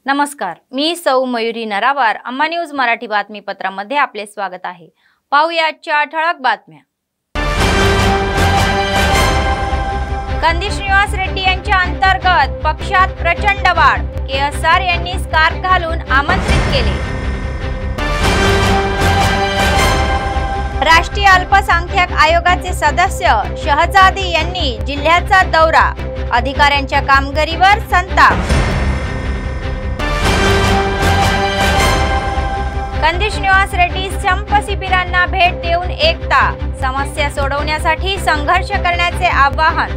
नमस्कार, मी सौ मयुरी नरावार. अम्मा न्यूज मराठी बातमीपत्रामध्ये आपले स्वागत आहे. पाहूया आजच्या ठळक बातम्या. कंदी श्रीनिवास रेड्डी यांच्या अंतर्गत पक्षात प्रचंड वाढ. केएसआर यांनी स्कार्फ घालून आमंत्रित केले. राष्ट्रीय अल्पसंख्याक आयोगाचे सदस्य शहजादी यांनी जिल्ह्याचा दौरा. अधिकाऱ्यांच्या कामगिरीवर संताप. कंदी श्रीनिवास रेड्डी संप शिबिरांना भेट देऊन एकता. समस्या सोडवण्यासाठी संघर्ष करण्याचे आवाहन.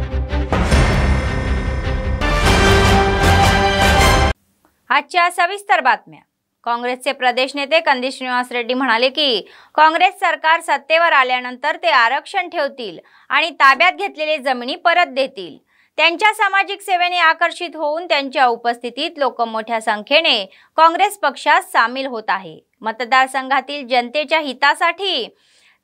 आजच्या सविस्तर बातम्या. काँग्रेसचे प्रदेश नेते कंदी श्रीनिवास रेड्डी म्हणाले की काँग्रेस सरकार सत्तेवर आल्यानंतर ते आरक्षण ठेवतील आणि ताब्यात घेतलेले जमिनी परत देतील. त्यांच्या सामाजिक सेवेने आकर्षित होऊन त्यांच्या उपस्थितीत लोक मोठ्या संख्येने काँग्रेस पक्षात सामील होत आहे. मतदारसंघातील जनतेच्या हितासाठी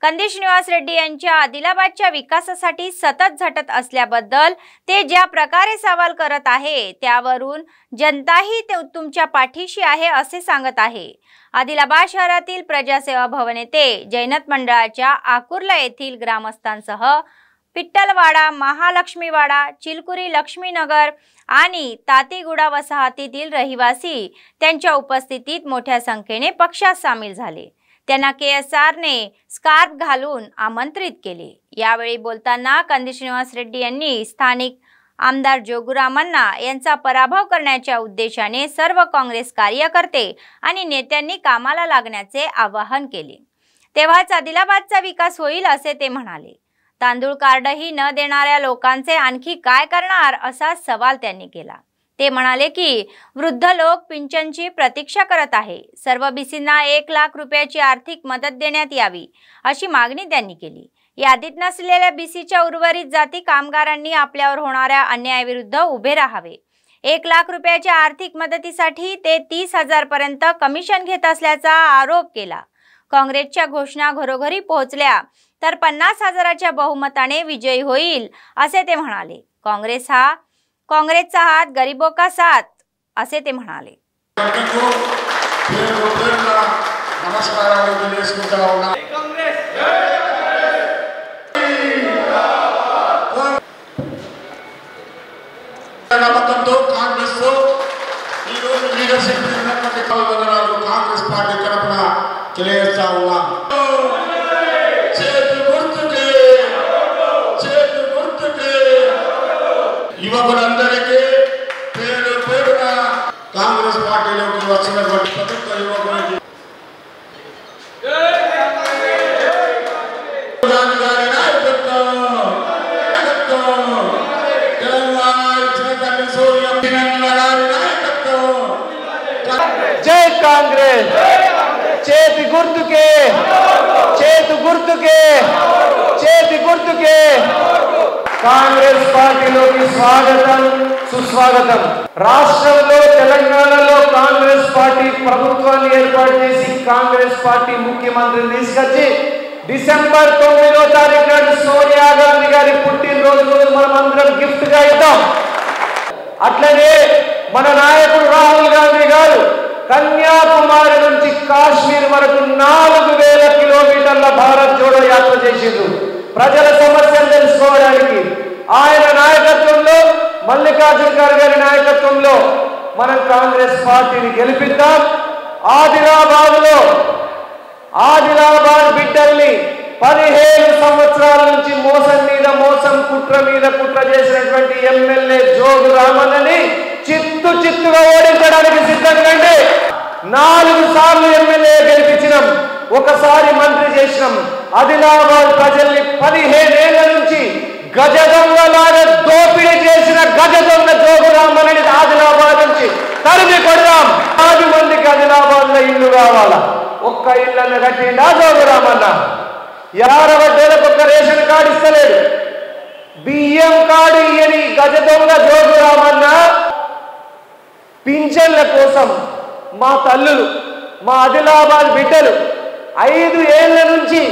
कंदी श्रीनिवास रेड्डी यांच्या आदिलाबादच्या विकासासाठी सतत झटत असल्याबद्दल ते ज्या प्रकारे सवाल करत आहे त्यावरून जनताही तुमच्या पाठीशी आहे असे सांगत आहे. आदिलाबाद शहरातील प्रजासेवा भवन येथे जैनत मंडळाच्या आकुर्ला येथील ग्रामस्थांसह पिट्टलवाडा, महालक्ष्मीवाडा, चिलकुरी लक्ष्मीनगर आणि तातीगुडा वसाहतीतील रहिवासी त्यांच्या उपस्थितीत मोठ्या संख्येने पक्षात सामील झाले. त्यांना केएसआरने स्कार्फ घालून आमंत्रित केले. यावेळी बोलताना कंदी श्रीनिवास रेड्डी यांनी स्थानिक आमदार जोगुरामन्ना यांचा पराभव करण्याच्या उद्देशाने सर्व काँग्रेस कार्यकर्ते आणि नेत्यांनी कामाला लागण्याचे आवाहन केले. तेव्हाच आदिलाबादचा विकास होईल असे ते म्हणाले. तांदूळ कार्डही न देणाऱ्या लोकांचे आणखी काय करणार असा सवाल त्यांनी केला. ते म्हणाले की वृद्ध लोक पिंचनची प्रतीक्षा करत आहे. सर्व बीसींना 1 लाख रुपयाची आर्थिक मदत देण्यात यावी अशी मागणी त्यांनी केली. यादीत नसलेल्या बीसीच्या उर्वरित जाती कामगारांनी आपल्यावर होणाऱ्या अन्यायाविरुद्ध उभे राहावे. 1 लाख रुपयाच्या आर्थिक मदतीसाठी ते 30,000 पर्यंत कमिशन घेत असल्याचा आरोप केला. काँग्रेसच्या घोषणा घरोघरी पोहोचल्या तर 50,000च्या बहुमताने विजयी होईल असे ते म्हणाले. काँग्रेसचा हात गरीबों का साथ असे ते म्हणाले. యువకులందరికీ పేరు పేరున కాంగ్రెస్ పార్టీలోకి వచ్చినటువంటి ప్రతి ఒక్క యువకునికి గాంధీ నాయకత్వం తెలంగాణ చైతన్య సూర్య గారి నాయకత్వం. జై కాంగ్రెస్. చేతి గుర్తుకే, చేతి గుర్తుకే, చేతి గుర్తుకే. కాంగ్రెస్ పార్టీలోకి స్వాగతం, సుస్వాగతం. రాష్ట్రంలో తెలంగాణలో కాంగ్రెస్ పార్టీ ప్రభుత్వాన్ని ఏర్పాటు చేసి కాంగ్రెస్ పార్టీ ముఖ్యమంత్రిని తీసుకొచ్చి డిసెంబర్ 9వ తారీఖు నాడు సోనియా గాంధీ గారి పుట్టినరోజు రోజు మనం అందరం గిఫ్ట్ గా ఇద్దాం. అట్లనే మన నాయకుడు రాహుల్ గాంధీ గారు కన్యాకుమారి నుంచి కాశ్మీర్ వరకు 4,000 కిలోమీటర్ల భారత్ జోడో యాత్ర చేసిండ్రు ప్రజల సమస్యలు తెలుసుకోవడానికి. ఆయన నాయకత్వంలో, మల్లికార్జున ఖర్గే గారి నాయకత్వంలో మనం కాంగ్రెస్ పార్టీని గెలిపిద్దాం. ఆదిలాబాద్ బిడ్డల్ని 15 సంవత్సరాల నుంచి మోసం మీద మోసం, కుట్ర మీద కుట్ర చేసినటువంటి ఎమ్మెల్యే జోగు రామన్నని చిత్తుగా ఓడించడానికి సిద్ధంగా 4 సార్లు ఎమ్మెల్యే గెలిపించినాం, ఒకసారి మంత్రి చేసినాం. ఆదిలాబాద్ ప్రజల్ని 15 ఏళ్ల నుంచి గజ దొంగలాగా దోపిడీ చేసిన గజ దొంగ జోగు రామన్నని ఆదిలాబాద్ నుంచి తరిమి కొడదాం. 10 మందికి ఆదిలాబాద్ లో ఇల్లు కావాలా, ఒక్క ఇళ్ళను కట్టిండా జోగు రామన్న? 50 ఒక్క రేషన్ కార్డు ఇస్తలేడు, బియ్యం కార్డు ఇయ్యని గజ దొంగ జోగు రామన్న పింఛన్ల కోసం మా తల్లులు, మా ఆదిలాబాద్ బిడ్డలు 5 ఏళ్ల నుంచి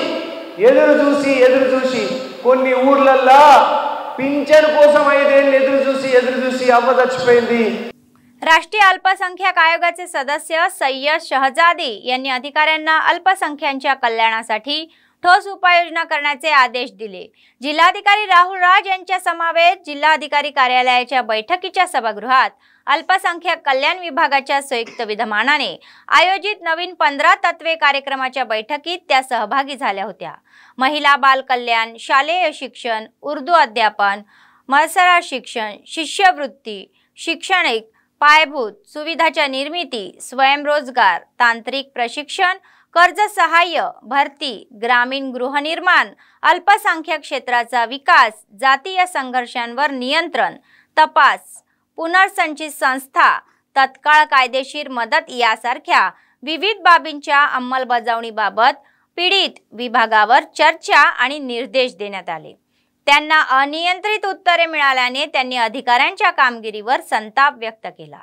ఎదురు చూసి కొన్ని ఊర్లల్లో పింఛన్ కోసం 5 ఏళ్ళు ఎదురు చూసి అవ్వ చచ్చిపోయింది. राष्ट्रीय अल्पसंख्याक आयोगाचे सदस्य सय्यद शहजादी यांनी अधिकाऱ्यांना अल्पसंख्याकांच्या कल्याणासाठी ठोस उपाययोजना करण्याचे आदेश दिले। जिल्हाधिकारी राहुल राज यांच्या समवेत जिल्हाधिकारी कार्यालयाच्या बैठकीच्या सभागृहात अल्पसंख्याक कल्याण विभागाच्या संयुक्त विद्यमानाने आयोजित नवीन 15 तत्वे कार्यक्रमाच्या बैठकीत त्या सहभागी झाल्या होत्या। महिला बाल कल्याण, शालेय शिक्षण, उर्दू अध्यापन, मसरा शिक्षण, शिष्यवृत्ती, शैक्षणिक पायाभूत सुविधाच्या निर्मिती, स्वयंरोजगार, तांत्रिक प्रशिक्षण, कर्ज सहाय्य, भरती, ग्रामीण गृहनिर्माण, अल्पसंख्याक क्षेत्राचा विकास, जातीय संघर्षांवर नियंत्रण, तपास, पुनर्संचयित संस्था, तत्काळ कायदेशीर मदत यासारख्या विविध बाबींच्या अंमलबजावणीबाबत पीडित विभागावर चर्चा आणि निर्देश देण्यात आले। त्यांना अनियंत्रित उत्तरे मिळाल्याने त्यांनी अधिकाऱ्यांच्या कामगिरीवर संताप व्यक्त केला।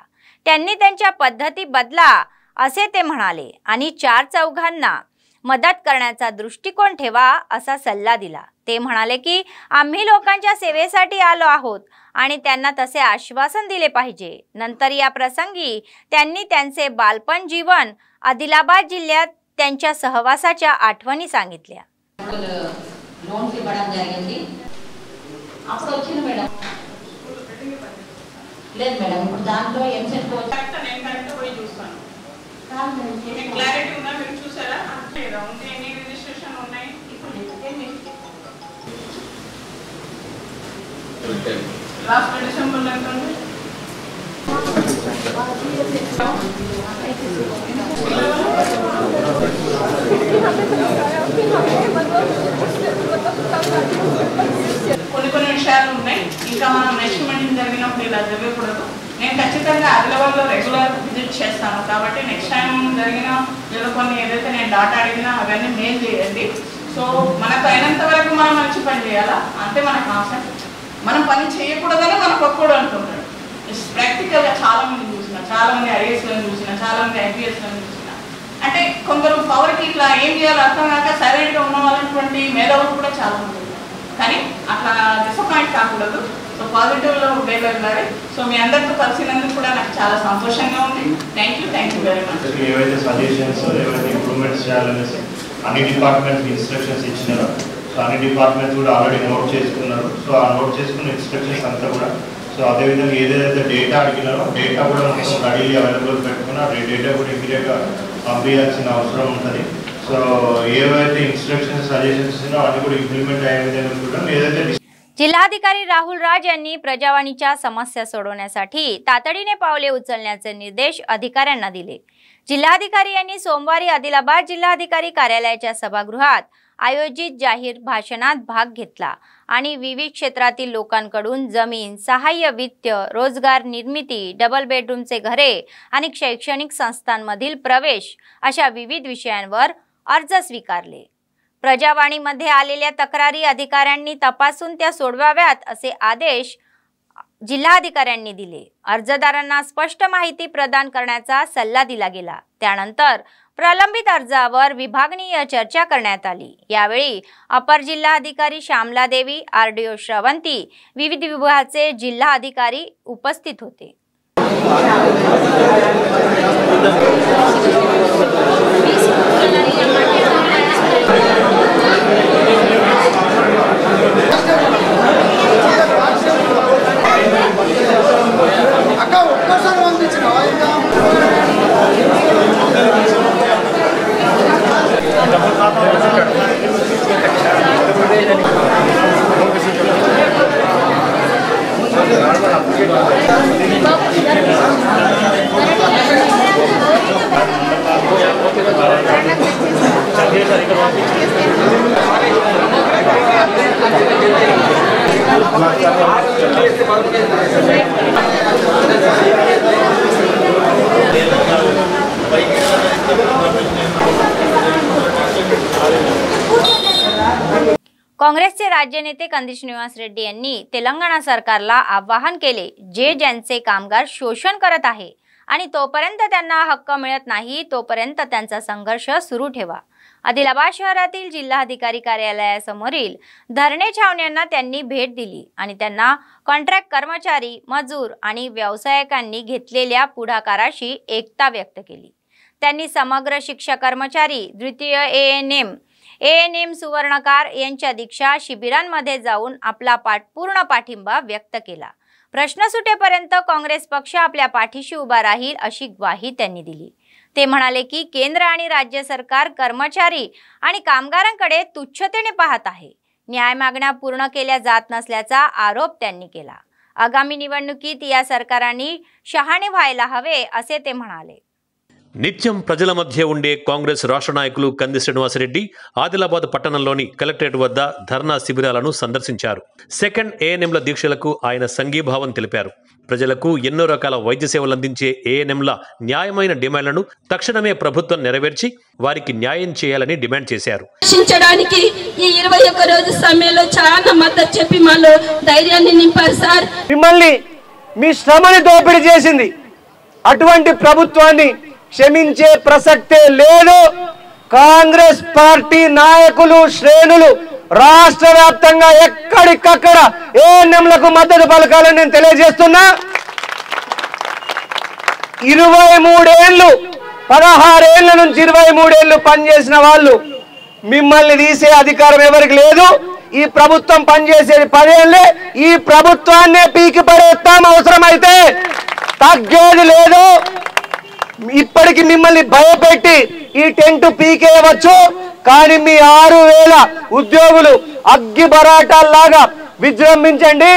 त्यांनी त्यांच्या पद्धती बदला असे ते म्हणाले आणि चार चौघांना मदत करण्याचा दृष्टिकोन ठेवा असा सल्ला दिला। ते म्हणाले की आम्ही लोकांच्या सेवेसाठी आलो आहोत आणि त्यांना तसे आश्वासन दिले पाहिजे। नंतर या प्रसंगी त्यांनी त्यांचे बालपण जीवन, आदिलाबाद जिल्ह्यात त्यांच्या सहवासाच्या आठवणी सांगितल्या। लोन ఇవ్వడం జరిగింది అప్పుడు వచ్చిన మేడం లేదు మేడం ఇప్పుడు దాంట్లో ఎంసెట్ కోర్స్ నేను కరెక్ట్ పోయి చూస్తాను మీకు క్లారిటీ ఉందా మీరు చూసారా లేదా ఉంది ఎన్ని రిజిస్ట్రేషన్ ఉన్నాయి లాస్ట్ డిసెంబర్ లో ఎంత ఉంది కొన్ని విషయాలు ఉన్నాయి ఇంకా మనం నెక్స్ట్ మీటింగ్ జరిగినప్పుడు ఇలా జరగకూడదు। నేను ఖచ్చితంగా ఆదిలాబాద్లో రెగ్యులర్ విజిట్ చేస్తాను కాబట్టి నెక్స్ట్ టైం జరిగిన ఏదో కొన్ని ఏదైతే నేను డాటా అడిగినా అవన్నీ మెయిల్ చేయండి। సో మనకు అయినంత వరకు మనం మంచి పని చేయాలా అంతే మన కాన్సెప్ట్। మనం పని చేయకూడదని మనకు ఒక్కడు అంటున్నాడు। ప్రాక్టికల్గా చాలా మంది చూసిన, చాలా మంది ఐఏఎస్లను చూసిన, చాలా మంది ఐపీఎస్లను చూసిన, అంటే కొందరు పవర్కి ఇట్లా ఏం చేయాలో అర్థం కాక సైలెంట్గా ఉన్న వాళ్ళటువంటి మేధావులు కూడా చాలా మంది ఉన్నారు। కానీ అట్లా డిసప్పాయింట్ కాకూడదు। సో పాజిటివ్లో వేలో వెళ్ళాలి। సో మీ అందరితో కలిసినందుకు కూడా నాకు చాలా సంతోషంగా ఉంది। Thank you very much. ఏవైతే సజెషన్స్ ఏవైతే ఇంప్రూవ్మెంట్స్ చేయాలనేసి అన్ని డిపార్ట్మెంట్స్ ఇన్స్ట్రక్షన్స్ ఇచ్చినారో సో అన్ని డిపార్ట్మెంట్స్ కూడా ఆల్రెడీ నోట్ చేసుకున్నారు। సో ఆ నోట్ చేసుకున్న ఇన్స్ట్రక్షన్స్ అంతా కూడా సో అదేవిధంగా ఏదైతే డేటా అడిగినారో డేటా కూడా మొత్తం రెడీ అవైలబుల్ పెట్టుకున్న డేటా కూడా ఇమీడియట్గా పంపించాల్సిన అవసరం ఉంటుంది। సో ఏవైతే ఇన్స్ట్రక్షన్స్ సజెషన్స్ ఇచ్చినా అన్ని కూడా ఇంప్లిమెంట్ అయ్యే విధంగా కూడా ఏదైతే जिल्हाधिकारी राहुल राज यांनी प्रजावाणीच्या समस्या सोडवण्यासाठी तातडीने पावले उचलण्याचे निर्देश अधिकाऱ्यांना दिले। जिल्हाधिकारी यांनी सोमवारी आदिलाबाद जिल्हाधिकारी कार्यालयाच्या सभागृहात आयोजित जाहीर भाषणात भाग घेतला आणि विविध क्षेत्रातील लोकांकडून जमीन, सहाय्य वित्त, रोजगार निर्मिती, डबल बेडरूमचे घरे आणि शैक्षणिक संस्थांमधील प्रवेश अशा विविध विषयांवर अर्ज स्वीकारले। प्रजावाणीमध्ये आलेल्या तक्रारी अधिकाऱ्यांनी तपासून त्या सोडवाव्यात असे आदेश जिल्हाधिकाऱ्यांनी दिले। अर्जदारांना स्पष्ट माहिती प्रदान करण्याचा सल्ला दिला गेला। त्यानंतर प्रलंबित अर्जावर विभागनीय चर्चा करण्यात आली। यावेळी अपर जिल्हाधिकारी श्यामला देवी, आरडीओ श्रवंती, विविध विभागाचे जिल्हा अधिकारी उपस्थित होते। काँग्रेसचे राज्य नेते कंदी श्रीनिवास रेड्डी यांनी तेलंगणा सरकारला आवाहन केले, जे ज्यांचे कामगार शोषण करत आहे आणि तोपर्यंत त्यांना हक्क मिळत नाही तोपर्यंत त्यांचा संघर्ष सुरू ठेवा। आदिलाबाद शहरातील जिल्हाधिकारी कार्यालयासमोरील धरणे छावण्यांना त्यांनी भेट दिली आणि त्यांना कॉन्ट्रॅक्ट कर्मचारी, मजूर आणि व्यावसायिकांनी घेतलेल्या पुढाकाराशी एकता व्यक्त केली. त्यांनी समग्र शिक्षा कर्मचारी, द्वितीय ANM सुवर्णकार यांच्या दीक्षा शिबिरांमध्ये जाऊन आपला पूर्ण पाठिंबा व्यक्त केला. प्रश्न सुटेपर्यंत काँग्रेस पक्ष आपल्या पाठीशी उभा राहील अशी ग्वाही त्यांनी दिली. ते म्हणाले की केंद्र आणि राज्य सरकार कर्मचारी आणि कामगारांकडे तुच्छतेने पाहत आहे. न्याय मागण्या पूर्ण केल्या जात नसल्याचा आरोप त्यांनी केला. आगामी निवडणुकीत या सरकारांनी शहाणे व्हायला हवे असे ते म्हणाले. నిత్యం ప్రజల మధ్య ఉండే కాంగ్రెస్ రాష్ట్ర నాయకులు కంది శ్రీనివాసరెడ్డి ఆదిలాబాద్ పట్టణంలోని కలెక్టరేట్ వద్ద ధర్నా శిబిరాలను సందర్శించారు. సెకండ్ ANMల దీక్షలకు ఆయన సంఘీభావం తెలిపారు. ప్రజలకు ఎన్నో రకాల వైద్య సేవలు అందించే ANMల న్యాయమైన డిమాండ్లను తక్షణమే ప్రభుత్వం నెరవేర్చి వారికి న్యాయం చేయాలని డిమాండ్ చేశారు. రక్షించడానికి ఈ 21 రోజు సమయంలో చాలా మద్దతు చెప్పి మాలో ధైర్యాన్ని నింపారు సార్. మిమ్మల్ని మీ శ్రమని దోపిడీ చేసింది. అటువంటి ప్రభుత్వాన్ని క్షమించే ప్రసక్తే లేదు. కాంగ్రెస్ పార్టీ నాయకులు, శ్రేణులు రాష్ట్ర వ్యాప్తంగా ఎక్కడికక్కడ ANMలకు మద్దతు పలకాలని నేను తెలియజేస్తున్నా. 23 ఏళ్ళు, 16 ఏళ్ల నుంచి 23 ఏళ్ళు పనిచేసిన వాళ్ళు మిమ్మల్ని తీసే అధికారం ఎవరికి లేదు. ఈ ప్రభుత్వం పనిచేసేది 10 ఏళ్ళే. ఈ ప్రభుత్వాన్నే పీకి పడేస్తాం, అవసరమైతే తగ్గేది లేదు. ఇప్పటికి మిమ్మల్ని భయపెట్టి ఈ టెంట్ పీకేయవచ్చు, కానీ మీ 6000 ఉద్యోగులు అగ్గి బరాటాల్లాగా విజృంభించండి.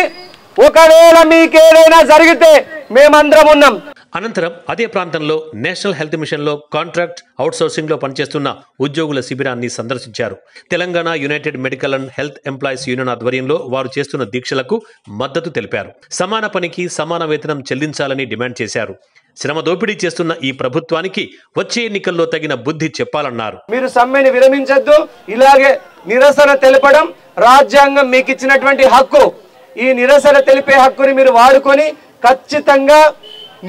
ఒకవేళ మీకేదైనా జరిగితే మేమందరం ఉన్నాం. అనంతరం అదే ప్రాంతంలో నేషనల్ హెల్త్ మిషన్లో కాంట్రాక్ట్ అవుట్సోర్సింగ్లో పనిచేస్తున్న ఉద్యోగుల శిబిరాన్ని సందర్శించారు. Telangana United medical and health employees union ఆధ్వర్యంలో వారు చేస్తున్న దీక్షలకు మద్దతు తెలిపారు. సమాన పనికి సమాన వేతనం చెల్లించాలని డిమాండ్ చేశారు. శ్రమ దోపిడీ చేస్తున్న ఈ ప్రభుత్వానికి వచ్చే ఎన్నికల్లో తగిన బుద్ధి చెప్పాలన్నారు. మీరు సమ్మెని విరమించొద్దు. ఇలాగే నిరసన తెలపడం రాజ్యాంగం మీకు ఇచ్చినటువంటి హక్కు. ఈ నిరసన తెలిపే హక్కుని మీరు వాడుకొని ఖచ్చితంగా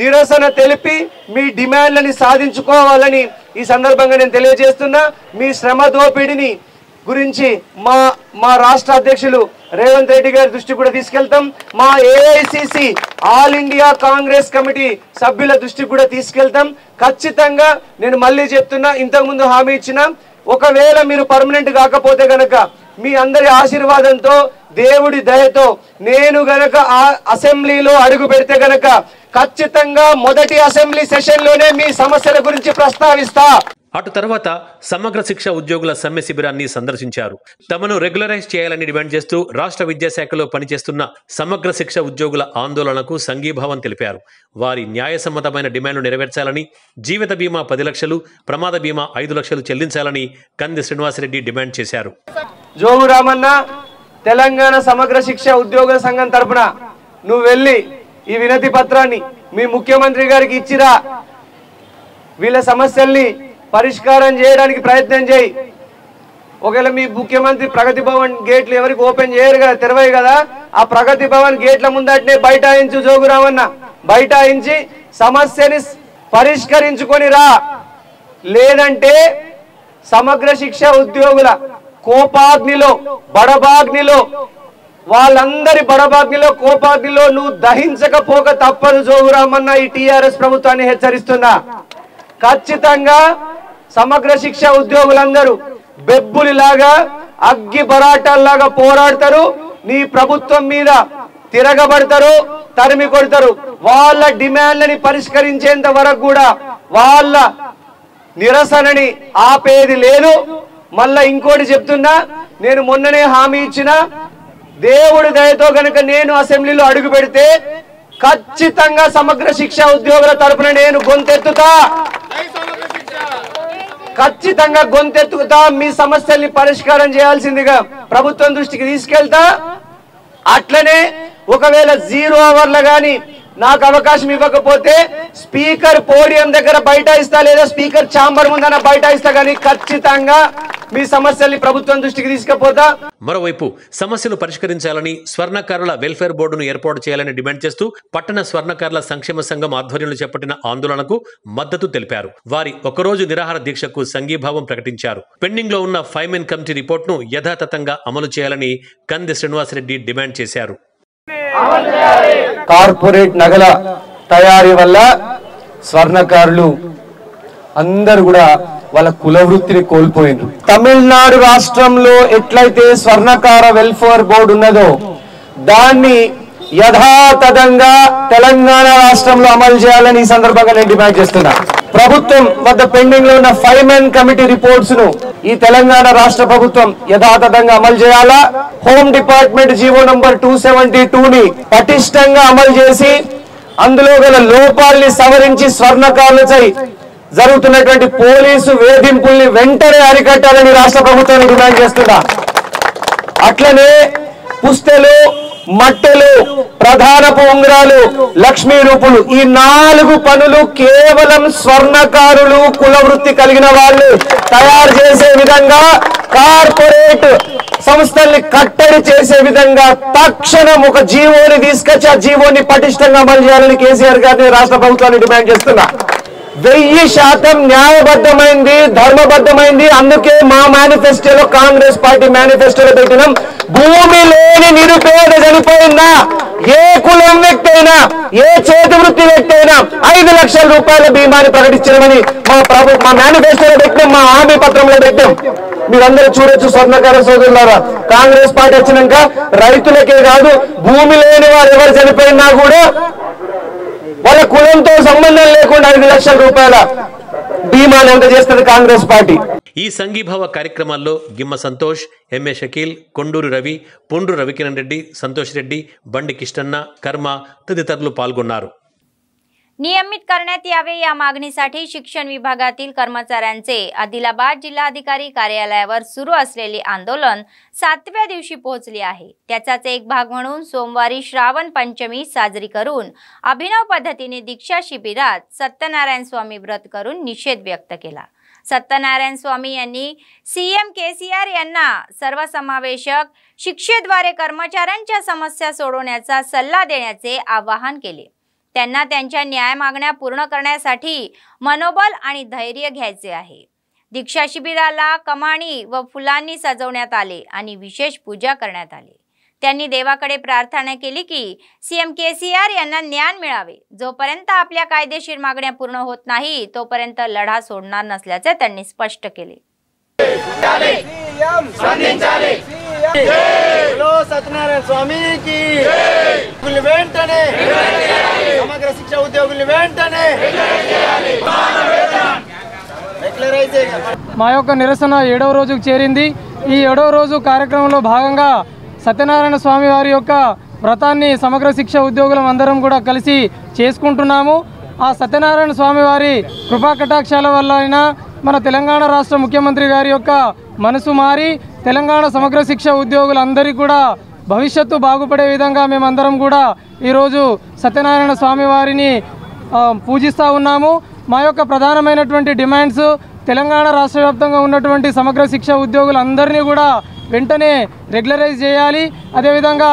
నిరసన తెలిపి మీ డిమాండ్లని సాధించుకోవాలని ఈ సందర్భంగా నేను తెలియజేస్తున్నా. మీ శ్రమ దోపిడీని గురించి మా రాష్ట్ర అధ్యక్షులు రేవంత్ రెడ్డి గారి దృష్టి కూడా తీసుకెళ్తాం. మా AICC all India Congress committee సభ్యుల దృష్టి కూడా తీసుకెళ్తాం. ఖచ్చితంగా నేను మళ్ళీ చెప్తున్నా, ఇంతకుముందు హామీ ఇచ్చిన, ఒకవేళ మీరు పర్మనెంట్ కాకపోతే గనక మీ అందరి ఆశీర్వాదంతో, దేవుడి దయతో నేను గనక ఆ అసెంబ్లీలో అడుగు పెడితే గనక ఖచ్చితంగా మొదటి అసెంబ్లీ సెషన్లోనే మీ సమస్యల గురించి ప్రస్తావిస్తా. అటు తర్వాత సమగ్ర శిక్ష ఉద్యోగుల సమ్మె శిబిరాన్ని సందర్శించారు. తమను రెగ్యులరైజ్ చేయాలని డిమాండ్ చేస్తూ రాష్ట్ర విద్యాశాఖలో పనిచేస్తున్న సమగ్ర శిక్ష ఉద్యోగుల ఆందోళనకు సంఘీభావం తెలిపారు. వారి న్యాయసమ్మతమైన డిమాండ్లు నెరవేర్చాలని, జీవిత బీమా 10 లక్షలు, ప్రమాద బీమా 5 లక్షలు చెల్లించాలని కంది శ్రీనివాసరెడ్డి డిమాండ్ చేశారు. జోగు రామన్న, తెలంగాణ సమగ్ర శిక్ష ఉద్యోగుల సంఘం తరపున నువ్వు వెళ్ళి ఈ వినతి పత్రాన్ని మీ ముఖ్యమంత్రి గారికి ఇచ్చిరా. వీళ్ళ సమస్యల్ని పరిష్కారం చేయడానికి ప్రయత్నం చేయి. ఒకవేళ మీ ముఖ్యమంత్రి ప్రగతి భవన్ గేట్లు ఎవరికి ఓపెన్ చేయరు కదా, తెరవయి కదా, ఆ ప్రగతి భవన్ గేట్ల ముందటనే బైఠాయించు జోగు రామన్న. బైఠాయించి సమస్యని పరిష్కరించుకొని రా. లేదంటే సమగ్ర శిక్ష ఉద్యోగుల కోపాగ్నిలో, బడబాగ్నిలో, వాళ్ళందరి బడబాగ్నిలో, కోపాగ్నిలో నువ్వు దహించకపోక తప్పదు జోగు రామన్న. ఈ TRS ప్రభుత్వాన్ని హెచ్చరిస్తున్నా. ఖచ్చితంగా సమగ్ర శిక్ష ఉద్యోగులందరూ బెబ్బులిలాగా, అగ్గి బరాటాల్లాగా పోరాడతారు. నీ ప్రభుత్వం మీద తిరగబడతారు, తరిమి కొడతారు. వాళ్ళ డిమాండ్లని పరిష్కరించేంత వరకు కూడా వాళ్ళ నిరసనని ఆపేది లేదు. మళ్ళా ఇంకోటి చెప్తున్నా, నేను మొన్ననే హామీ ఇచ్చిన, దేవుడి దయతో గనుక నేను అసెంబ్లీలో అడుగు పెడితే ఖచ్చితంగా సమగ్ర శిక్ష ఉద్యోగుల తరపున నేను గొంతెత్తుతా. ఖచ్చితంగా గొంతెత్తుతా. మీ సమస్యల్ని పరిష్కారం చేయాల్సిందిగా ప్రభుత్వం దృష్టికి తీసుకెళ్తా. అట్లనే ఒకవేళ 0 అవర్ల గాని నాకు అవకాశం ఇవ్వకపోతే స్పీకర్ పోడియం దగ్గర బైఠాయిస్తా లేదా స్పీకర్ ఛాంబర్ ముందన బైఠాయిస్తా కానీ ఖచ్చితంగా మీ సమస్యల్ని ప్రభుత్వం దృష్టికి తీసుకుపోతా. మరోవైపు సమస్యలు పరిష్కరించాలని స్వర్ణకారుల వెల్ఫేర్ బోర్డును ఏర్పాటు చేయాలని డిమాండ్ చేస్తూ పట్టణ స్వర్ణకారుల సంక్షేమ సంఘం ఆధ్వర్యంలో చేపట్టిన ఆందోళనకు మద్దతు తెలిపారు. వారి ఒకరోజు నిరాహార దీక్షకు సంఘీభావం ప్రకటించారు. పెండింగ్ లో ఉన్న 5 మెన్ కమిటీ రిపోర్టును యథాతథంగా అమలు చేయాలని కంది శ్రీనివాసరెడ్డి డిమాండ్ చేశారు. కార్పొరేట్ నగల తయారీ వల్ల స్వర్ణకారులు అందరూ కూడా వాళ్ళ కుల వృత్తిని కోల్పోయింది. తమిళనాడు రాష్ట్రంలో ఎట్లయితే స్వర్ణకార వెల్ఫేర్ బోర్డు ఉన్నదో దాన్ని యథాతథంగా తెలంగాణ రాష్ట్రంలో అమలు చేయాలని ఈ సందర్భంగా నేను డిమాండ్ చేస్తున్నా. ప్రభుత్వం వద్ద పెండింగ్ లో ఉన్న 5 మెన్ కమిటీ రిపోర్ట్స్ ను ఈ తెలంగాణ రాష్ట్ర ప్రభుత్వం యథాతథంగా అమలు చేయాలా. హోమ్ డిపార్ట్మెంట్ జీవో నంబర్ 272 ని పటిష్టంగా అమలు చేసి అందులో గల లోపాల్ని సవరించి స్వర్ణకారులపై జరుగుతున్నటువంటి పోలీసు వేధింపుల్ని వెంటనే అరికట్టాలని రాష్ట్ర ప్రభుత్వాన్ని డిమాండ్ చేస్తున్నా. అట్లనే పుస్తెలు, మట్టెలు, ప్రధానపు ఉంగరాలు, లక్ష్మీ రూపులు ఈ 4 పనులు కేవలం స్వర్ణకారులు కుల వృత్తి కలిగిన వాళ్ళు తయారు చేసే విధంగా కార్పొరేట్ సంస్థల్ని కట్టడి చేసే విధంగా తక్షణం ఒక జీవోని తీసుకొచ్చి ఆ జీవోని పటిష్టంగా అమలు చేయాలని కేసీఆర్ గారిని రాష్ట్ర ప్రభుత్వాన్ని డిమాండ్ చేస్తున్నా. 1000% న్యాయబద్ధమైంది, ధర్మబద్ధమైంది. అందుకే మా మేనిఫెస్టోలో, కాంగ్రెస్ పార్టీ మేనిఫెస్టోలో పెట్టినాం, భూమి లేని నిరుపేద చనిపోయిందా ఏ కులం వ్యక్తి అయినా, ఏ చేతి వృత్తి వ్యక్తి అయినా 5 లక్షల రూపాయల బీమాని ప్రకటించమని మా మేనిఫెస్టోలో పెట్టాం, మా హామీ పత్రంలో పెట్టాం. మీరందరూ చూడొచ్చు స్వర్ణకార సోదరులారా, కాంగ్రెస్ పార్టీ వచ్చినాక రైతులకే కాదు భూమి లేని వారు ఎవరు చనిపోయినా కూడా వాళ్ళ కులంతో సంబంధం లేకుండా 5 లక్షల రూపాయల బీమాను అందజేస్తుంది కాంగ్రెస్ పార్టీ. ఈ సంఘీభావ కార్యక్రమాల్లో గిమ్మ సంతోష్, ఎంఏ షకీల్, కొండూరు రవి, పుండ్రు రవికిరణ్ రెడ్డి, संतोष रेड्डी, बंडी किष्टण्णा, कर्मा तदितरुలు पाल्गొన్నారు. नियमित करण्यात यावे या मागणीसाठी शिक्षण विभागातील कर्मचाऱ्यांचे आदिलाबाद जिल्हाधिकारी कार्यालयावर सुरू असलेले आंदोलन 7व्या दिवशी पोहोचले आहे. त्याचाच एक भाग म्हणून सोमवारी श्रावण पंचमी साजरी करून अभिनव पद्धतीने दीक्षा शिबिरात सत्यनारायण स्वामी व्रत करून निषेध व्यक्त केला. सत्यनारायण स्वामी यांनी सीएम केसीआर यांना सर्वसमावेशक शिक्षेद्वारे कर्मचाऱ्यांच्या समस्या सोडवण्याचा सल्ला देण्याचे आवाहन केले. त्यांना त्यांच्या न्याय मागण्या पूर्ण करण्यासाठी मनोबल आणि धैर्य घ्यायचे आहे. दीक्षा शिबिराला कमाणी व फुलांनी सजवण्यात आले आणि विशेष पूजा करण्यात आली. त्यांनी देवाकडे प्रार्थना केली की सीएम केसीआर यांना ज्ञान मिळावे. जोपर्यंत आपल्या कायदेशीर मागण्या पूर्ण होत नाही तोपर्यंत लढा सोडणार नसल्याचे त्यांनी स्पष्ट केले. सत्यनारायण स्वामी की समग्र शिक्षा उद्योगुल्ని వెంటనే మా యొక్క నిరసన 7వ రోజుకు చేరింది. ఈ 7వ రోజు కార్యక్రమంలో భాగంగా సత్యనారాయణ స్వామి వారి యొక్క వ్రతాన్ని సమగ్ర శిక్ష ఉద్యోగులం అందరం కూడా కలిసి చేసుకుంటున్నాము. ఆ సత్యనారాయణ స్వామి వారి కృపా కటాక్షాల వల్ల అయినా మన తెలంగాణ రాష్ట్ర ముఖ్యమంత్రి గారి యొక్క మనసు మారి తెలంగాణ సమగ్ర శిక్ష ఉద్యోగులందరికీ కూడా భవిష్యత్తు బాగుపడే విధంగా మేమందరం కూడా ఈరోజు సత్యనారాయణ స్వామి వారిని పూజిస్తూ ఉన్నాము. మా యొక్క ప్రధానమైనటువంటి డిమాండ్స్ తెలంగాణ రాష్ట్ర వ్యాప్తంగా ఉన్నటువంటి సమగ్ర శిక్ష ఉద్యోగులందరినీ కూడా వెంటనే రెగ్యులరైజ్ చేయాలి. అదేవిధంగా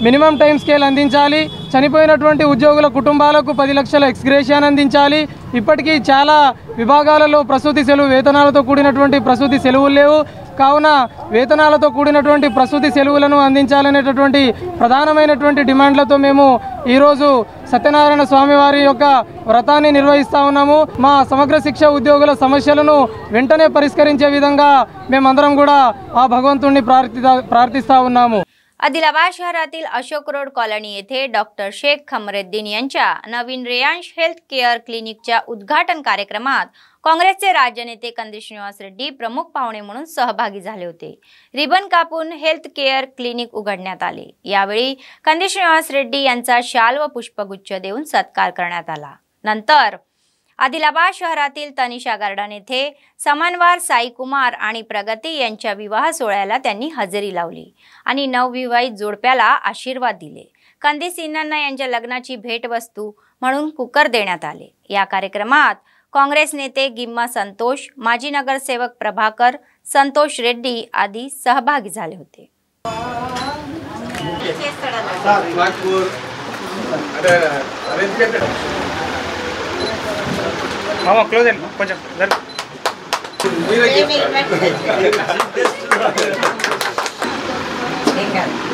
మినిమం టైం స్కేల్ అందించాలి. చనిపోయినటువంటి ఉద్యోగుల కుటుంబాలకు 10 లక్షల ఎక్స్గ్రేషియన్ అందించాలి. ఇప్పటికీ చాలా విభాగాలలో ప్రసూతి సెలవు వేతనాలతో కూడినటువంటి ప్రసూతి సెలవులు లేవు. కావున వేతనాలతో కూడినటువంటి ప్రసూతి సెలవులను అందించాలనేటటువంటి ప్రధానమైనటువంటి డిమాండ్లతో మేము ఈరోజు సత్యనారాయణ స్వామి వారి యొక్క వ్రతాన్ని నిర్వహిస్తూ ఉన్నాము. మా సమగ్ర శిక్ష ఉద్యోగుల సమస్యలను వెంటనే పరిష్కరించే విధంగా మేమందరం కూడా ఆ భగవంతుణ్ణి ప్రార్థిస్తూ ఉన్నాము. आदिलाबाद शहरातील अशोक रोड कॉलनी येथे डॉक्टर शेख खमरेद्दीन यांच्या नवीन रेयांश हेल्थ केअर क्लिनिकच्या उद्घाटन कार्यक्रमात काँग्रेसचे राज्य नेते कंदी श्रीनिवास रेड्डी प्रमुख पाहुणे म्हणून सहभागी झाले होते. रिबन कापून हेल्थ केअर क्लिनिक उघडण्यात आले. यावेळी कंदी श्रीनिवास रेड्डी यांचा शाल व पुष्पगुच्छ देऊन सत्कार करण्यात आला. नंतर आदिलाबाद शहरातील तनिषा गार्डन येथे समनवार साई कुमार आणि प्रगती यांच्या विवाह सोहळ्याला त्यांनी हजेरी लावली आणि नवविवाहित जोडप्याला आशीर्वाद दिले. कंदी सिन्नण्णा यांच्या लग्नाची भेटवस्तू म्हणून कुकर देण्यात आले। या कार्यक्रमात काँग्रेस नेते गिम्मा संतोष, माजी नगरसेवक प्रभाकर, संतोष रेड्डी आदी सहभागी झाले होते।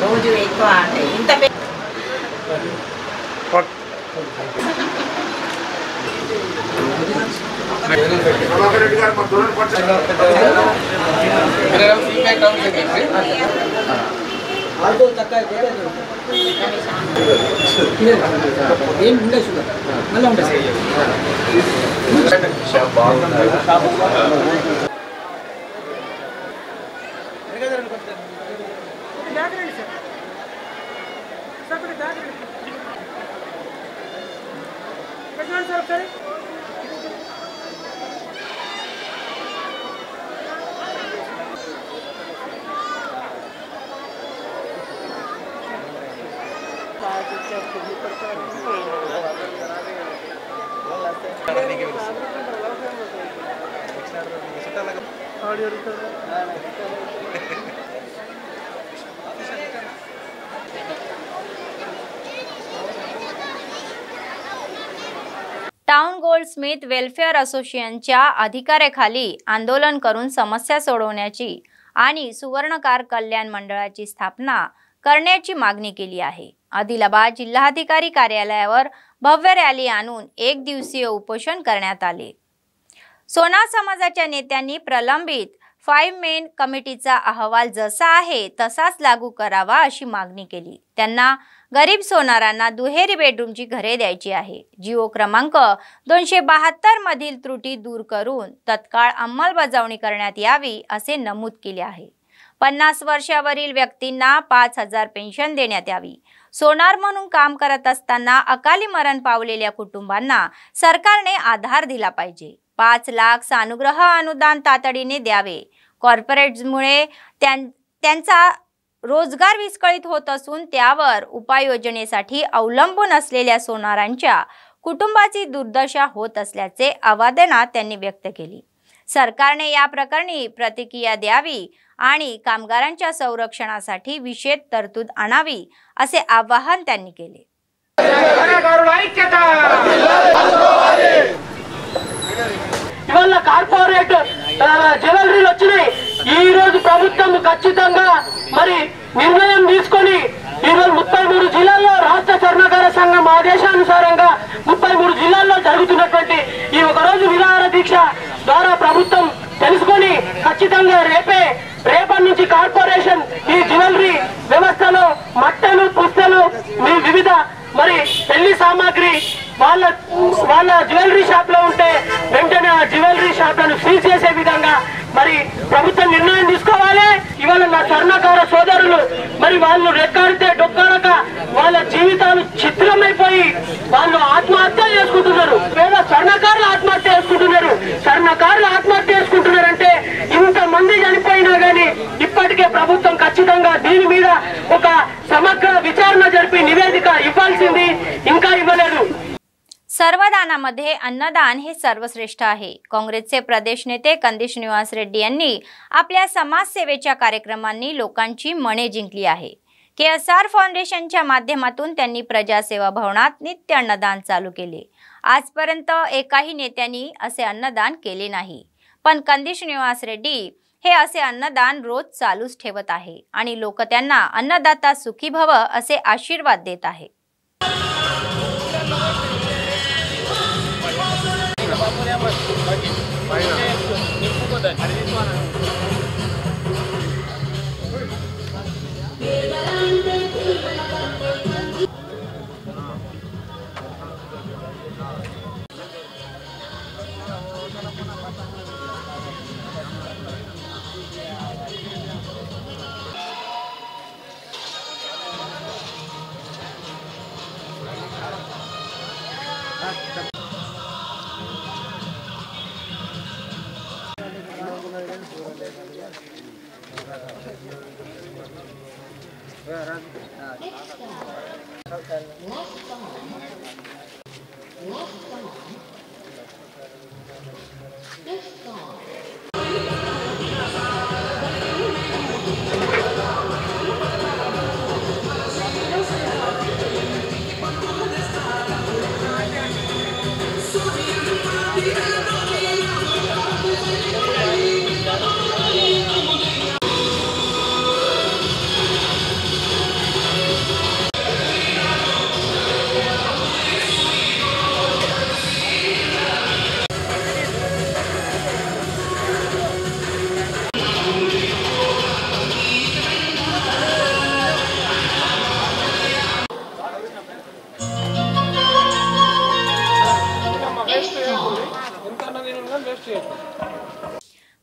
రోజు ఎక్కువ ఇంత टाउन गोल्डस्मिथ वेलफेअर असोसिएशनच्या अधिकाऱ्याखाली आंदोलन करून समस्या सोडवण्याची आणि सुवर्णकार कल्याण मंडळाची स्थापना करण्याची मागणी केली आहे। आदिलाबाद जिल्हाधिकारी कार्यालयावर भव्य रॅली आणून एक दिवसीय उपोषण करण्यात आले। सोनार समाजाच्या नेत्यांनी प्रलंबित 5 मेन कमिटीचा अहवाल जसा आहे तसाच लागू करावा अशी मागणी केली। त्यांना गरीब सोनारांना दुहेरी बेडरूमची घरे द्यायची आहे। जिओ क्रमांक 272 मधील त्रुटी दूर करून तत्काळ अंमलबजावणी करण्यात यावी असे नमूद केले आहे। 50 वर्षावरील व्यक्तींना 5000 पेन्शन देण्यात यावी। सोनार म्हणून काम करत असताना अकाली मरण पावलेल्या कुटुंबांना सरकारने आधार दिला पाहिजे। 5 लाख सानुग्रह अनुदान तातडीने द्यावे। कॉर्पोरेट्समुळे त्यांचा रोजगार विस्कळीत होत असून त्यावर उपाययोजनेसाठी अवलंबून असलेल्या सोनारांच्या कुटुंबाची दुर्दशा होत असल्याचे आवेदनात त्यांनी व्यक्त केली। सरकारने या प्रकरणी प्रतिक्रिया द्यावी आणि कामगारांच्या संरक्षणासाठी विशेष तरतूद आणावी असे आवाहन त्यांनी केले। ఇవాళ కార్పొరేట్ జ్యువెలరీలు వచ్చినాయి। ఈ రోజు ప్రభుత్వం ఖచ్చితంగా మరి నిర్ణయం తీసుకొని ఈ రోజు 33 జిల్లాల్లో రాష్ట్ర స్వర్ణకార సంఘం ఆదేశానుసారంగా 33 జిల్లాల్లో జరుగుతున్నటువంటి ఈ ఒక రోజు నిరాహార దీక్ష ద్వారా ప్రభుత్వం తెలుసుకొని ఖచ్చితంగా రేపటి నుంచి కార్పొరేషన్ ఈ జ్యువెలరీ వ్యవస్థలో మట్టలు పుస్తలు వివిధ మరి పెళ్లి సామాగ్రి వాళ్ళ జ్యువెలరీ షాప్ లో ఉంటే వెంటనే ఆ జ్యువెలరీ షాప్లను సీజ్ చేసే విధంగా మరి ప్రభుత్వం నిర్ణయం తీసుకోవాలి। ఇవాళ నా స్వర్ణకార సోదరులు మరి వాళ్ళు రెక్కాడితే డొక్కాడక వాళ్ళ జీవితాలు చిత్రమైపోయి వాళ్ళు ఆత్మహత్య చేసుకుంటున్నారు। పేద స్వర్ణకారులు ఆత్మహత్య చేసుకుంటున్నారు। స్వర్ణకారులు ఆత్మహత్య చేసుకుంటున్నారంటే ఇంతమంది చనిపోయినా గానీ ఇప్పటికే ప్రభుత్వం ఖచ్చితంగా దీని మీద ఒక సమగ్ర విచారణ జరిపి నివేదిక ఇవ్వాల్సింది, ఇంకా ఇవ్వలేదు। सर्वदानामध्ये अन्नदान हे सर्वश्रेष्ठ आहे। काँग्रेसचे प्रदेश नेते कंदी श्रीनिवास रेड्डी यांनी आपल्या समाजसेवेच्या कार्यक्रमांनी लोकांची मने जिंकली आहे। KSR फाउंडेशनच्या माध्यमातून त्यांनी प्रजासेवा भवनात नित्य अन्नदान चालू केले। आजपर्यंत एकाही नेत्यांनी असे अन्नदान केले नाही, पण कंदी श्रीनिवास रेड्डी हे असे अन्नदान रोज चालूच ठेवत आहे आणि लोक त्यांना अन्नदाता सुखी भव असे आशीर्वाद देत आहे।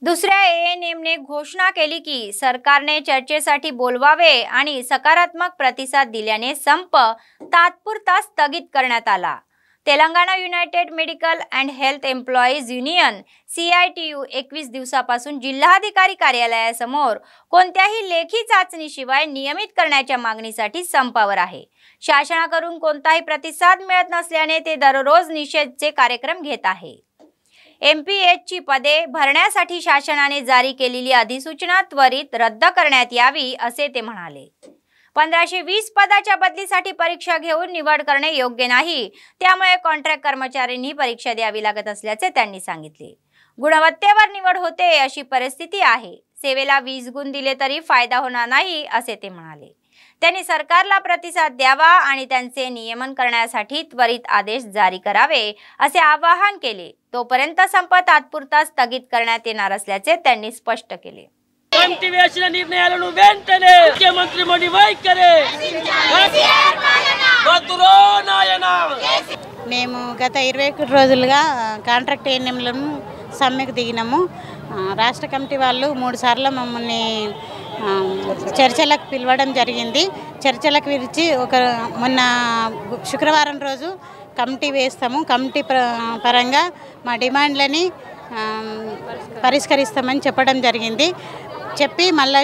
दुसऱ्या एएनएमने घोषणा केली की सरकारने चर्चेसाठी बोलवावे आणि सकारात्मक प्रतिसाद दिल्याने संप तात्पुरता स्थगित करण्यात आला. Telangana United medical and health employees union CITU 21 दिवसापासून जिल्हाधिकारी कार्यालयासमोर कोणत्याही लेखी चाचणीशिवाय नियमित करण्याच्या मागणीसाठी संपावर आहे. शासनाकडून कोणताही प्रतिसाद मिळत नसल्याने ते दररोज निषेधचे कार्यक्रम घेत आहे. MPHची पदे भरण्यासाठी शासनाने जारी केलेली अधिसूचना त्वरित रद्द करण्यात यावी असे ते म्हणाले. 1520 पदाच्या बदलीसाठी परीक्षा घेऊन निवड करणे योग्य नाही, त्यामुळे कॉन्ट्रॅक्ट कर्मचाऱ्यांनी परीक्षा द्यावी लागत असल्याचे त्यांनी सांगितले. गुणवत्तेवर निवड होते अशी परिस्थिती आहे. सेवेला 20 गुण दिले तरी फायदा होणार नाही असे ते म्हणाले. त्यांनी सरकारला प्रतिसाद द्यावा आणि त्यांचे नियमन करण्यासाठी त्वरित आदेश जारी करावे असे आवाहन केले. तोपर्यंत संप तात्पुरता स्थगित करण्यात येणार असल्याचे त्यांनी स्पष्ट केले. వేసిన నిర్ణయాలను వెంటనే ముఖ్యమంత్రి వైఖరి మేము గత 21 రోజులుగా కాంట్రాక్ట్ ఏఎన్ఎంలను సమ్మెకు దిగినాము. రాష్ట్ర కమిటీ వాళ్ళు 3 సార్లు మమ్మల్ని చర్చలకు పిలవడం జరిగింది. చర్చలకు పిలిచి మొన్న శుక్రవారం రోజు కమిటీ వేస్తాము, కమిటీ పరంగా మా డిమాండ్లని పరిష్కరిస్తామని చెప్పడం జరిగింది. చెప్పి మళ్ళీ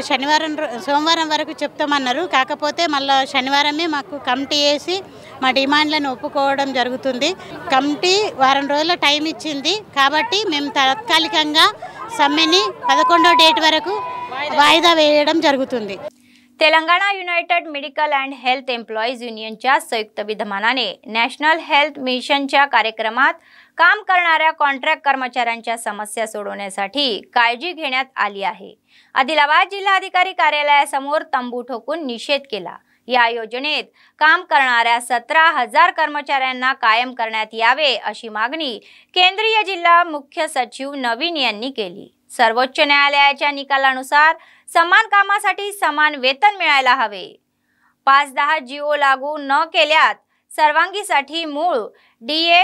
సోమవారం వరకు చెప్తామన్నారు. కాకపోతే మళ్ళీ శనివారమే మాకు కమిటీ వేసి మా డిమాండ్లను ఒప్పుకోవడం జరుగుతుంది. కమిటీ వారం రోజుల టైం ఇచ్చింది కాబట్టి మేము తాత్కాలికంగా సమ్మెని 11వ డేట్ వరకు వాయిదా వేయడం జరుగుతుంది. Telangana United medical and health employees युनियनच्या संयुक्त विद्यमानाने नॅशनल हेल्थ मिशनच्या कार्यक्रमात काम करणाऱ्या कॉन्ट्रॅक्ट कर्मचाऱ्यांच्या समस्या सोडवण्यासाठी काळजी घेण्यात आली आहे. आदिलाबाद जिल्हाधिकारी कार्यालयासमोर तंबू ठोकून निषेध केला. या योजनेत काम करणाऱ्या 17,000 कर्मचाऱ्यांना कायम करण्यात यावे अशी मागणी केंद्रीय जिल्हा मुख्य सचिव नवीन यांनी केली. सर्वोच्च न्यायालयाच्या निकालानुसार समान कामासाठी समान वेतन मिळायला हवे. 5-10 GO लागू न केल्यात सर्वांगीसाठी मूळ DA,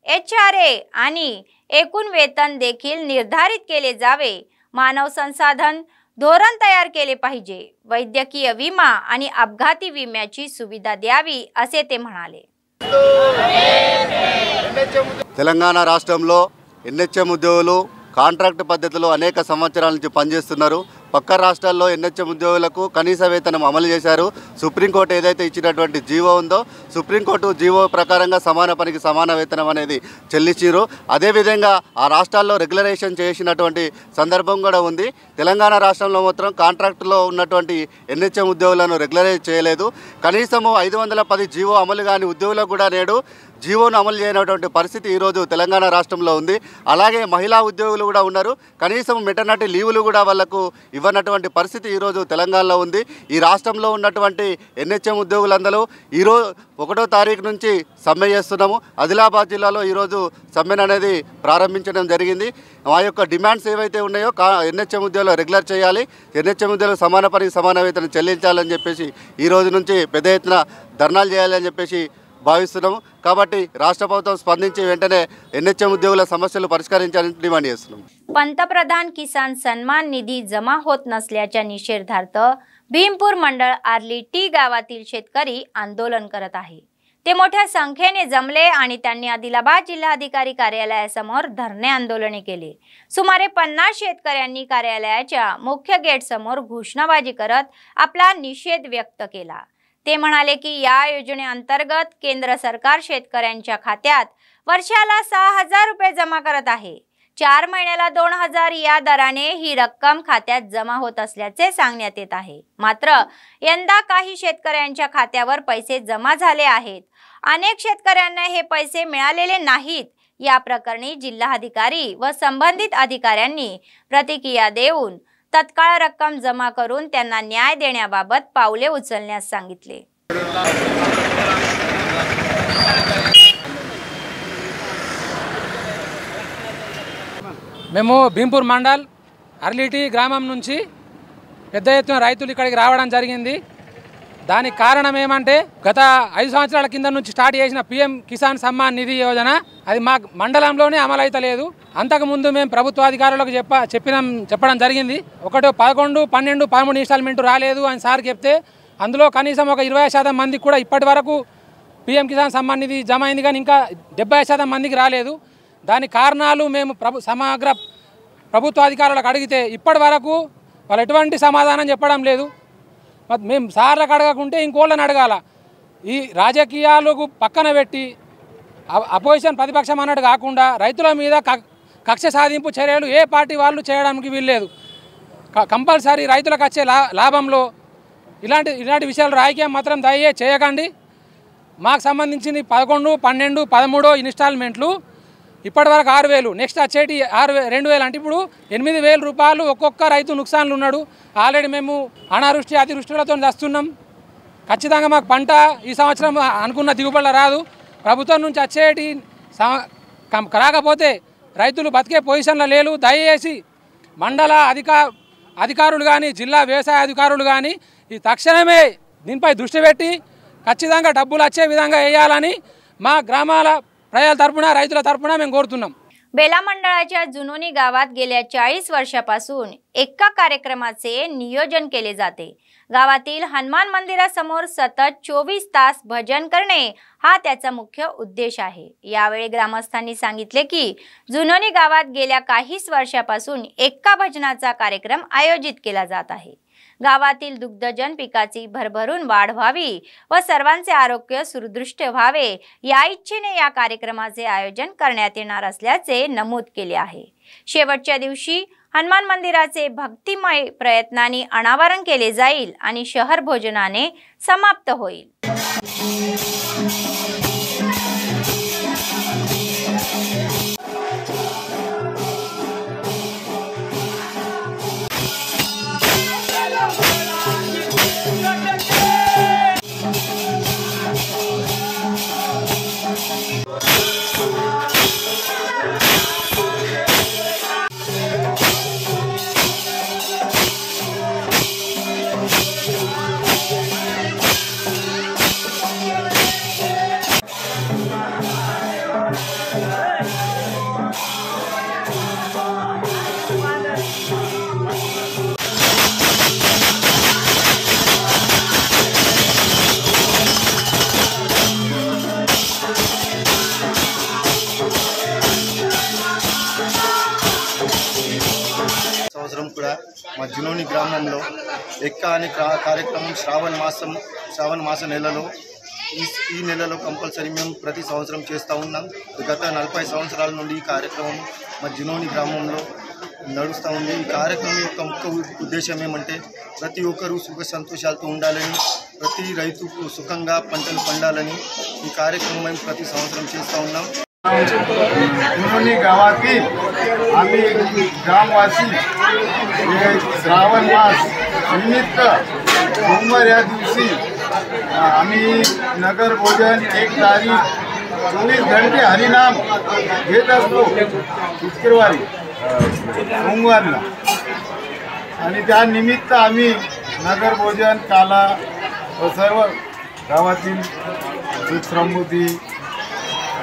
HRA आणि एकूण वेतन देखील निर्धारित केले जावे. मानव संसाधन धोरण तयार केले पाहिजे. वैद्यकीय विमा आणि अपघाती विम्याची सुविधा द्यावी असे ते म्हणाले. తెలంగాణ రాష్ట్రంలో NHM ఉద్యోగులు కాంట్రాక్ట్ పద్ధతిలో అనేక సంవత్సరాల నుంచి పనిచేస్తున్నారు. పక్క రాష్ట్రాల్లో NHM ఉద్యోగులకు కనీస వేతనం అమలు చేశారు. సుప్రీంకోర్టు ఏదైతే ఇచ్చినటువంటి జీవో ఉందో సుప్రీంకోర్టు జీవో ప్రకారంగా సమాన పనికి సమాన వేతనం అనేది చెల్లించారు. అదేవిధంగా ఆ రాష్ట్రాల్లో రెగ్యులరేషన్ చేసినటువంటి సందర్భం కూడా ఉంది. తెలంగాణ రాష్ట్రంలో మాత్రం కాంట్రాక్టులో ఉన్నటువంటి NHM ఉద్యోగులను రెగ్యులరైజ్ చేయలేదు. కనీసము 510 జీవో అమలు కాని ఉద్యోగులకు కూడా నేడు జీవోను అమలు చేయనటువంటి పరిస్థితి ఈరోజు తెలంగాణ రాష్ట్రంలో ఉంది. అలాగే మహిళా ఉద్యోగులు కూడా ఉన్నారు. కనీసం మెటర్నిటీ లీవులు కూడా వాళ్లకు ఇవ్వనటువంటి పరిస్థితి ఈరోజు తెలంగాణలో ఉంది. ఈ రాష్ట్రంలో ఉన్నటువంటి NHM ఉద్యోగులందరూ ఈరోజు 1వ తారీఖు నుంచి సమ్మె చేస్తున్నాము. ఆదిలాబాద్ జిల్లాలో ఈరోజు సమ్మెను అనేది ప్రారంభించడం జరిగింది. మా యొక్క డిమాండ్స్ ఏవైతే ఉన్నాయో NHM ఉద్యోగులు రెగ్యులర్ చేయాలి, NHM ఉద్యోగులు సమాన పనికి సమాన వేతనం చెల్లించాలని చెప్పేసి ఈ రోజు నుంచి పెద్ద ఎత్తున ధర్నాలు చేయాలని చెప్పేసి భావిస్తున్నాము. కాబట్టి రాష్ట్ర ప్రభుత్వం స్పందించి వెంటనే NHM ఉద్యోగుల సమస్యలు పరిష్కరించాలని డిమాండ్ చేస్తున్నాము. पंतप्रधान किसान सन्मान निधी जमा होत नसल्याच्या निषेधार्थ भीमपूर मंडळ आर्ली टी गावातील शेतकरी आंदोलन करत आहे. ते मोठ्या संख्येने जमले आणि त्यांनी आदिलाबाद जिल्हाधिकारी कार्यालयासमोर धरणे आंदोलने केले. सुमारे 50 शेतकऱ्यांनी कार्यालयाच्या मुख्य गेट समोर घोषणाबाजी करत आपला निषेध व्यक्त केला. ते म्हणाले की या योजनेअंतर्गत केंद्र सरकार शेतकऱ्यांच्या खात्यात वर्षाला 6,000 रुपये जमा करत आहे. 4 महिन्याला 2,000 या दराने ही रक्कम खात्यात जमा होत असल्याचे सांगण्यात येत आहे. मात्र यंदा काही शेतकऱ्यांच्या खात्यावर पैसे जमा झाले आहेत. अनेक शेतकऱ्यांना हे पैसे मिळालेले नाहीत. या प्रकरणी जिल्हाधिकारी व संबंधित अधिकाऱ्यांनी प्रतिक्रिया देऊन तत्काळ रक्कम जमा करून त्यांना न्याय देण्याबाबत पावले उचलण्यास सांगितले. మేము భీంపూర్ మండల్ అర్లీటి గ్రామం నుంచి పెద్ద ఎత్తున రైతులు ఇక్కడికి రావడం జరిగింది. దానికి కారణం ఏమంటే గత 5 సంవత్సరాల కింద నుంచి స్టార్ట్ చేసిన PM కిసాన్ సమ్మాన్ నిధి యోజన అది మా మండలంలోనే అమలైతలేదు. అంతకుముందు మేము ప్రభుత్వాధికారులకు చెప్పడం జరిగింది. 1, 11, 12, 13 ఇన్స్టాల్మెంట్ రాలేదు అని సార్ చెప్తే అందులో కనీసం ఒక 20% మందికి కూడా ఇప్పటి వరకు PM కిసాన్ సమ్మాన్ నిధి జమ అయింది, కానీ ఇంకా 70% మందికి రాలేదు. దాని కారణాలు మేము సమగ్ర ప్రభుత్వాధికారులకు అడిగితే ఇప్పటి వరకు వాళ్ళు ఎటువంటి సమాధానం చెప్పడం లేదు. మేము సార్లకు అడగకుంటే ఇంకోళ్ళని అడగాల. ఈ రాజకీయాలకు పక్కన పెట్టి అపోజిషన్ ప్రతిపక్షం అన్నట్టు కాకుండా రైతుల మీద కక్ష సాధింపు చర్యలు ఏ పార్టీ వాళ్ళు చేయడానికి వీల్లేదు. కంపల్సరీ రైతులకు వచ్చే లాభంలో ఇలాంటి విషయాలు రాజకీయం మాత్రం దయచేసి చేయకండి. మాకు సంబంధించింది 11, 12, 13 ఇన్స్టాల్మెంట్లు ఇప్పటివరకు 6,000, నెక్స్ట్ వచ్చేటి 2,000 అంటే ఇప్పుడు 8,000 రూపాయలు ఒక్కొక్క రైతు నుక్సాన్లు ఉన్నాడు. ఆల్రెడీ మేము అనావృష్టి అతివృష్టిలతో వస్తున్నాం. ఖచ్చితంగా మాకు పంట ఈ సంవత్సరం అనుకున్న దిగుబడులు రాదు. ప్రభుత్వం నుంచి వచ్చేటి రాకపోతే రైతులు బతికే పొజిషన్లో లేరు. దయచేసి మండల అధికారులు కానీ జిల్లా వ్యవసాయ అధికారులు కానీ ఈ తక్షణమే దీనిపై దృష్టి పెట్టి ఖచ్చితంగా డబ్బులు వచ్చే विधंगा వేయాలని మా గ్రామాల प्रजा तर्फुन रैतुల तर्फुन మేము కోరుతున్నాం. बेला मंडळाच्या जुनोनी गावात गेल्या 40 वर्षापासून एका कार्यक्रमाचे नियोजन केले जाते. गावातील हनुमान मंदिरासमोर सतत 24 तास भजन करणे हा त्याचा मुख्य उद्देश आहे. यावेळी ग्रामस्थांनी सांगितले की जुनोनी गावात गेल्या काही वर्षापासून एका भजनाचा कार्यक्रम आयोजित केला जात आहे. गावातील दुग्धजन पिकाची भरभरून वाढ व्हावी व सर्वांचे आरोग्य सुदृढ व्हावे या इच्छेने या कार्यक्रमाचे आयोजन करण्यात येणार असल्याचे नमूद केले आहे. शेवटच्या दिवशी हनुमान मंदिराचे भक्तिमय प्रयत्नांनी अनावरण केले जाईल आणि शहर भोजनाने समाप्त होईल. మా జునోని గ్రామంలో ఎక్క అనే కార్యక్రమం శ్రావణ మాస నెలలో ఈ నెలలో కంపల్సరీ మేము ప్రతి సంవత్సరం చేస్తూ ఉన్నాం. గత 40 సంవత్సరాల నుండి ఈ కార్యక్రమం మా జునోని గ్రామంలో నడుస్తూ ఉంది. ఈ కార్యక్రమం యొక్క ముఖ్య ఉద్దేశం ఏమంటే ప్రతి ఒక్కరూ సుఖ సంతోషాలతో ఉండాలని, ప్రతి రైతుకు సుఖంగా పంటలు పండాలని ఈ కార్యక్రమం మేము ప్రతి సంవత్సరం చేస్తూ ఉన్నాం. जुनोनी गावातील आम्ही ग्रामवासी श्रावण मास निमित्त सोमवार या दिवशी आम्ही नगर भोजन 1 तारीख 24 घंटे हरिनाम घेत असतो शुक्रवारी सोमवारला, आणि त्यानिमित्त आम्ही नगर भोजन काला व सर्व गावातील सुख समृद्धी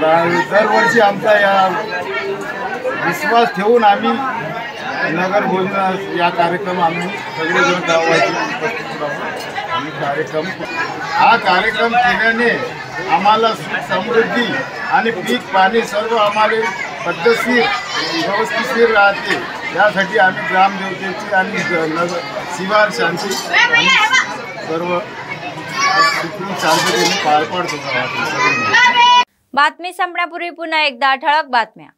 दरवर्षी आमचा या विश्वास ठेवून आम्ही नगर भोजन या कार्यक्रम आम्ही सगळेजण गावाची उपस्थित राहून आम्ही कार्यक्रम हा कार्यक्रम केल्याने आम्हाला सुख समृद्धी आणि पीक पाणी सर्व आम्हाला पद्धतशीर व्यवस्थित राहते. यासाठी आम्ही ग्रामदेवतेची आणि शिवार शांती सर्व सुखरूप शांततेने पार पाडतो. बातमी संपण्यापूर्वी पुन्हा एकदा ठळक बातम्या.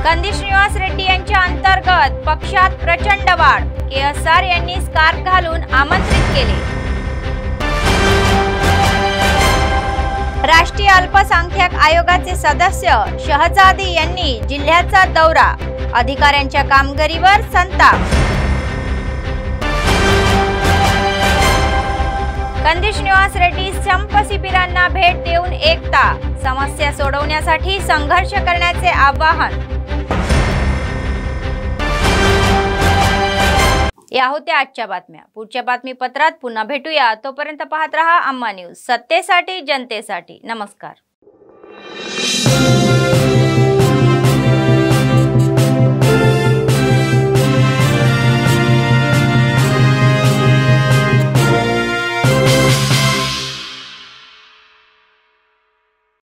कंदी श्रीनिवास रेड्डी यांच्या अंतर्गत पक्षात प्रचंड वाढ. KSR यांनी स्कार्फ घालून आमंत्रित केले. राष्ट्रीय अल्पसंख्याक आयोगाचे सदस्य शहजादी यांनी जिल्ह्याचा दौरा. अधिकाऱ्यांच्या कामगिरीवर संताप. कंदी श्रीनिवास रेड्डी संप शिबिरांना भेट देऊन एकता. समस्या सोडवण्यासाठी संघर्ष करण्याचे आवाहन. या होत्या आजच्या बातम्या। पुढच्या बातमीपत्रात पुन्हा भेटूया। तोपर्यंत पाहत रहा अम्मा न्यूज, सत्तेसाठी जनतेसाठी। नमस्कार।